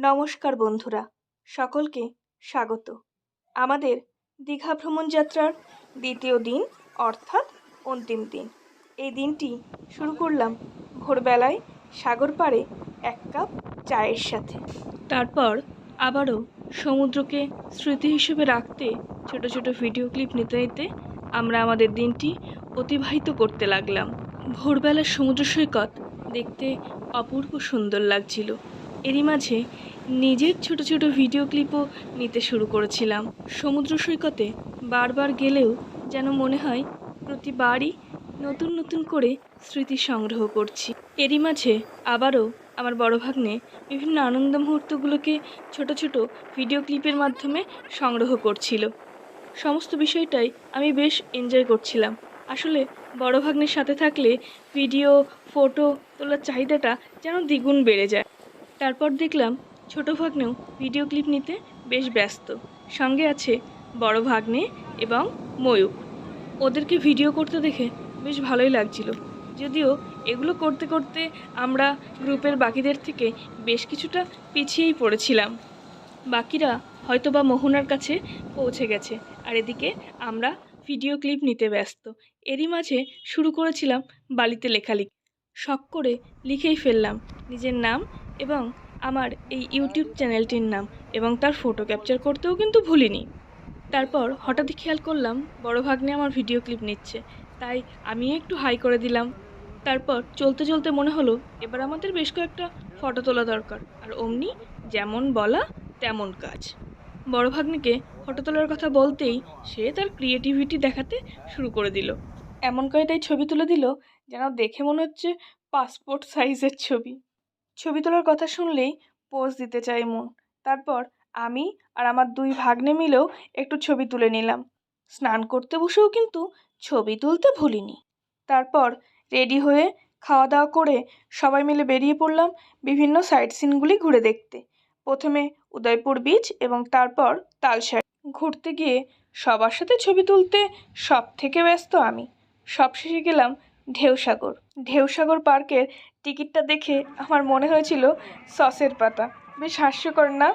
নমস্কার বন্ধুরা, সকলকে স্বাগত। আমাদের দীঘা ভ্রমণ যাত্রার দ্বিতীয় দিন অর্থাৎ অন্তিম দিন। এই দিনটি শুরু করলাম ভোরবেলায় সাগর পাড়ে এক কাপ চায়ের সাথে। তারপর আবারও সমুদ্রকে স্মৃতি হিসেবে রাখতে ছোট ছোট ভিডিও ক্লিপ নিতে নিতে আমরা আমাদের দিনটি অতিবাহিত করতে লাগলাম। ভোরবেলার সমুদ্র সৈকত দেখতে অপূর্ব সুন্দর লাগছিল। এরই মাঝে নিজের ছোট ছোট ভিডিও ক্লিপও নিতে শুরু করেছিলাম। সমুদ্র সৈকতে বারবার গেলেও যেন মনে হয় প্রতিবারই নতুন নতুন করে স্মৃতি সংগ্রহ করছি। এরই মাঝে আবারও আমার বড় ভাগ্নে বিভিন্ন আনন্দ মুহূর্তগুলোকে ছোট ছোট ভিডিও ক্লিপের মাধ্যমে সংগ্রহ করছিল। সমস্ত বিষয়টাই আমি বেশ এনজয় করছিলাম। আসলে বড় ভাগ্নের সাথে থাকলে ভিডিও ফটো তোলার চাহিদাটা যেন দ্বিগুণ বেড়ে যায়। তারপর দেখলাম ছোট ভাগ্নেও ভিডিও ক্লিপ নিতে বেশ ব্যস্ত। সঙ্গে আছে বড় ভাগ্নে এবং ময়ূক। ওদেরকে ভিডিও করতে দেখে বেশ ভালোই লাগছিল। যদিও এগুলো করতে করতে আমরা গ্রুপের বাকিদের থেকে বেশ কিছুটা পিছিয়েই পড়েছিলাম। বাকিরা হয়তোবা মোহনার কাছে পৌঁছে গেছে, আর এদিকে আমরা ভিডিও ক্লিপ নিতে ব্যস্ত। এরই মাঝে শুরু করেছিলাম বালিতে লেখালেখি। শখ করে লিখেই ফেললাম নিজের নাম এবং আমার এই ইউটিউব চ্যানেলটির নাম, এবং তার ফটো ক্যাপচার করতেও কিন্তু ভুলিনি। তারপর হঠাৎই খেয়াল করলাম বড় ভাগ্নে আমার ভিডিও ক্লিপ নিচ্ছে, তাই আমিও একটু হাই করে দিলাম। তারপর চলতে চলতে মনে হলো এবার আমাদের বেশ কয়েকটা ফটো তোলা দরকার, আর অমনি যেমন বলা তেমন কাজ। বড় ভাগ্নিকে ফটো তোলার কথা বলতেই সে তার ক্রিয়েটিভিটি দেখাতে শুরু করে দিল। এমন কয়টাই ছবি তুলে দিল যেন দেখে মনে হচ্ছে পাসপোর্ট সাইজের ছবি। ছবি তোলার কথা শুনলেই পোজ দিতে চাই মন। তারপর আমি আর আমার দুই ভাগ্নে মিলেও একটু ছবি তুলে নিলাম। স্নান করতে বসেও কিন্তু ছবি তুলতে ভুলিনি। তারপর রেডি হয়ে খাওয়া দাওয়া করে সবাই মিলে বেরিয়ে পড়লাম বিভিন্ন সাইট সিনগুলি ঘুরে দেখতে। প্রথমে উদয়পুর বিচ এবং তারপর তালসারি। ঘুরতে গিয়ে সবার সাথে ছবি তুলতে সব থেকে ব্যস্ত আমি। সবশেষে গেলাম ঢেউসাগর। ঢেউসাগর পার্কের টিকিটটা দেখে আমার মনে হয়েছিল সসের পাতা। বেশ হাস্যকর না?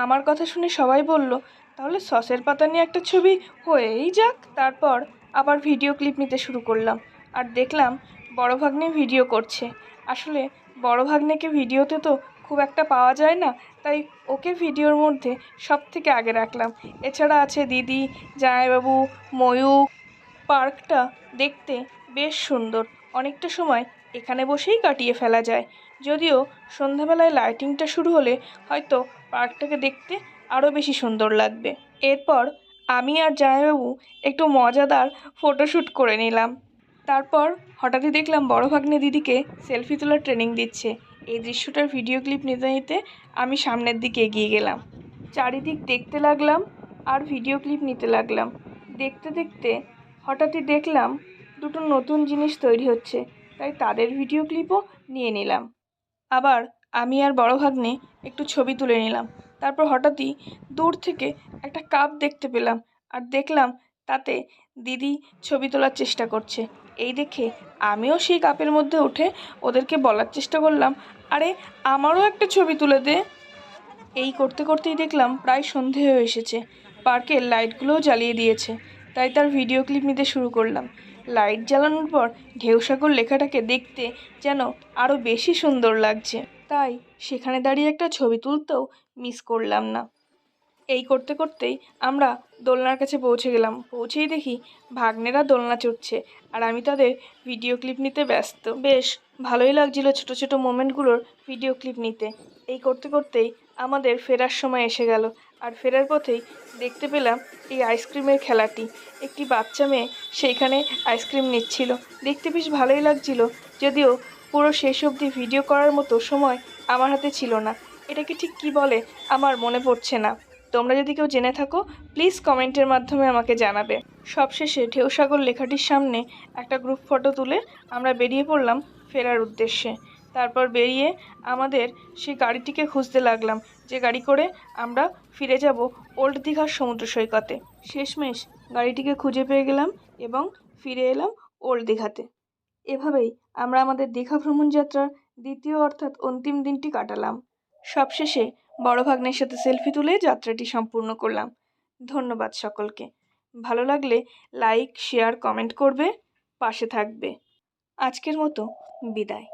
আমার কথা শুনে সবাই বলল তাহলে সসের পাতা নিয়ে একটা ছবি হয়েই যাক। তারপর আবার ভিডিও ক্লিপ নিতে শুরু করলাম, আর দেখলাম বড় ভাগ্নে ভিডিও করছে। আসলে বড় ভাগ্নেকে ভিডিওতে তো খুব একটা পাওয়া যায় না, তাই ওকে ভিডিওর মধ্যে সব থেকে আগে রাখলাম। এছাড়া আছে দিদি, জামাইবাবু, ময়ূক। পার্কটা দেখতে বেশ সুন্দর। অনেকটা সময় এখানে বসেই কাটিয়ে ফেলা যায়। যদিও সন্ধ্যাবেলায় লাইটিংটা শুরু হলে হয়তো পার্কটাকে দেখতে আরও বেশি সুন্দর লাগবে। এরপর আমি আর জামাইবাবু একটু মজাদার ফটোশ্যুট করে নিলাম। তারপর হঠাৎই দেখলাম বড় ভাগ্নে দিদিকে সেলফি তোলার ট্রেনিং দিচ্ছে। এই দৃশ্যটার ভিডিও ক্লিপ নিতে নিতে আমি সামনের দিকে এগিয়ে গেলাম। চারিদিক দেখতে লাগলাম আর ভিডিও ক্লিপ নিতে লাগলাম। দেখতে দেখতে হঠাৎই দেখলাম দুটো নতুন জিনিস তৈরি হচ্ছে, তাই তাদের ভিডিও ক্লিপও নিয়ে নিলাম। আবার আমি আর বড় ভাগ্নে একটু ছবি তুলে নিলাম। তারপর হঠাৎই দূর থেকে একটা কাপ দেখতে পেলাম, আর দেখলাম তাতে দিদি ছবি তোলার চেষ্টা করছে। এই দেখে আমিও সেই কাপের মধ্যে উঠে ওদেরকে বলার চেষ্টা করলাম, আরে আমারও একটা ছবি তুলে দে। এই করতে করতেই দেখলাম প্রায় সন্ধে হয়ে এসেছে। পার্কের লাইটগুলোও জ্বালিয়ে দিয়েছে, তাই তার ভিডিও ক্লিপ নিতে শুরু করলাম। লাইট জ্বালানোর পর ঢেউসাগর লেখাটাকে দেখতে যেন আরও বেশি সুন্দর লাগছে, তাই সেখানে দাঁড়িয়ে একটা ছবি তুলতেও মিস করলাম না। এই করতে করতেই আমরা দোলনার কাছে পৌঁছে গেলাম। পৌঁছেই দেখি ভাগ্নেরা দোলনা চড়ছে, আর আমি তাদের ভিডিও ক্লিপ নিতে ব্যস্ত। বেশ ভালোই লাগছিল ছোট ছোট মোমেন্টগুলোর ভিডিও ক্লিপ নিতে। এই করতে করতেই আমাদের ফেরার সময় এসে গেল, আর ফেরার পথেই দেখতে পেলাম এই আইসক্রিমের খেলাটি। একটি বাচ্চা মেয়ে সেইখানে আইসক্রিম নিচ্ছিল। দেখতে বেশ ভালোই লাগছিল, যদিও পুরো শেষ অবধি ভিডিও করার মতো সময় আমার হাতে ছিল না। এটাকে ঠিক কী বলে আমার মনে পড়ছে না। তোমরা যদি কেউ জেনে থাকো প্লিজ কমেন্টের মাধ্যমে আমাকে জানাবে। সবশেষে ঢেউসাগর লেখাটির সামনে একটা গ্রুপ ফটো তুলে আমরা বেরিয়ে পড়লাম ফেরার উদ্দেশ্যে। তারপর বেরিয়ে আমাদের সেই গাড়িটিকে খুঁজতে লাগলাম, যে গাড়ি করে আমরা ফিরে যাব ওল্ড দীঘার সমুদ্র সৈকতে। শেষমেশ গাড়িটিকে খুঁজে পেয়ে গেলাম এবং ফিরে এলাম ওল্ড দীঘাতে। এভাবেই আমরা আমাদের দীঘা ভ্রমণ যাত্রার দ্বিতীয় অর্থাৎ অন্তিম দিনটি কাটালাম। সবশেষে বড় ভাগ্নের সাথে সেলফি তুলে যাত্রাটি সম্পূর্ণ করলাম। ধন্যবাদ সকলকে। ভালো লাগলে লাইক, শেয়ার, কমেন্ট করবে, পাশে থাকবে। আজকের মতো বিদায়।